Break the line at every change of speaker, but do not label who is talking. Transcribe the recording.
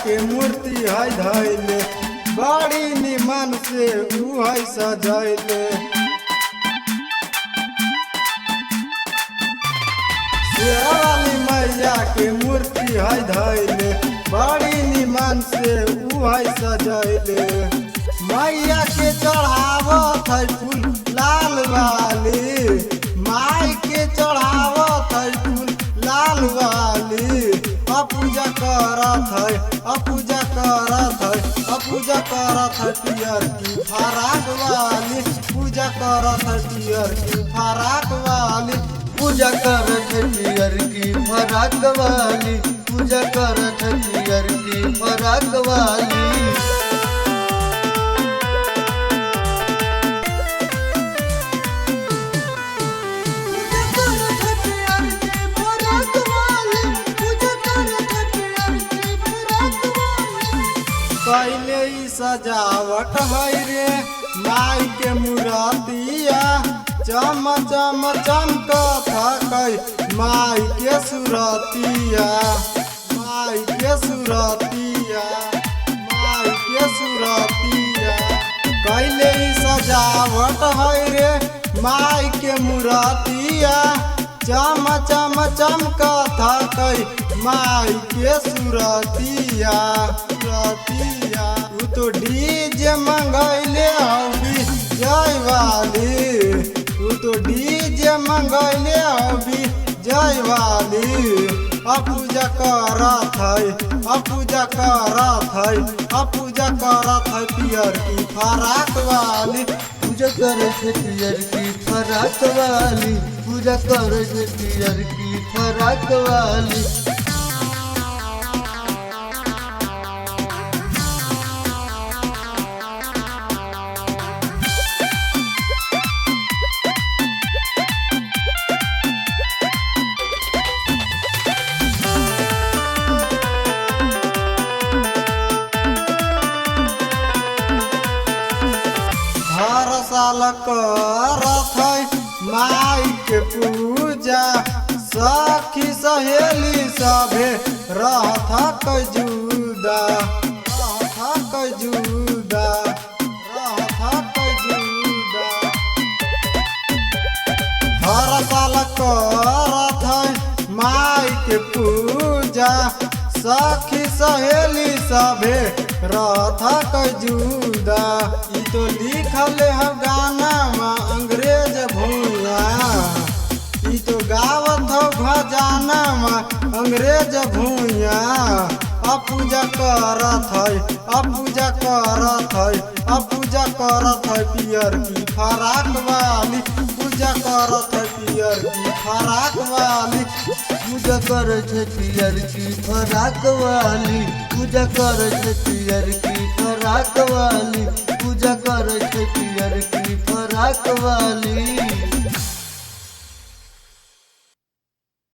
के मूर्ति है धैले, बड़ी निमन से ऊ है सजैले। शेरावाली मैया के मूर्ति है धैले, बड़ी निमन से ऊ है सजैले। मैया के चढ़ावत है फूल लाल वाली, माई के चढ़ावत है फूल लाल वाली। पूजा करत है, पूजा करत है, पूजा करत है पियर की फराक वाली, पूजा करत है पियर की फराक वाली,
पूजा करत है पियर की फराक वाली, पूजा करत है पियर की फराक वाली।
पहले ही सजावट है रे माई के मूर्तिया, चम चम चमकत है माई के सूरतिया, माई के सूरतिया, माई के सूरतिया। पहले ही सजावट है रे माई के मूर्तिया, चम चम चमकत है माई के सूरतिया, सूरतिया। उ तो डीजे मंगैले हबी जय वाली, उ तो डीजे मंगैले हबी जय वाली। पूजा करत है, पूजा करत है, पूजा करत है पियर की फराक वाली,
पूजा करत है पियर की फराक वाली, पूजा करत है पियर की फराक वाली।
हर साल करत है माई के पूजा, सखी सहेली सभे रहत जुदा, रहत जुदा, रहत जुदा। हर साल करत है माई के पूजा, सखी सहेली सभे रहत जुदा। ई तो लिखल है गाना में अंग्रेज भूया, ई तो गावत हो भजाना में अंग्रेज भूया। पूजा करत है, पूजा करत है, पूजा करत है पियर की फराक वाली, पूजा करत है पियर की फराक वाली,
पूजा करत है पियर की फराक वाली, पूजा करत है पियर की फराक वाली, पूजा करत है पियर की फराक वाली।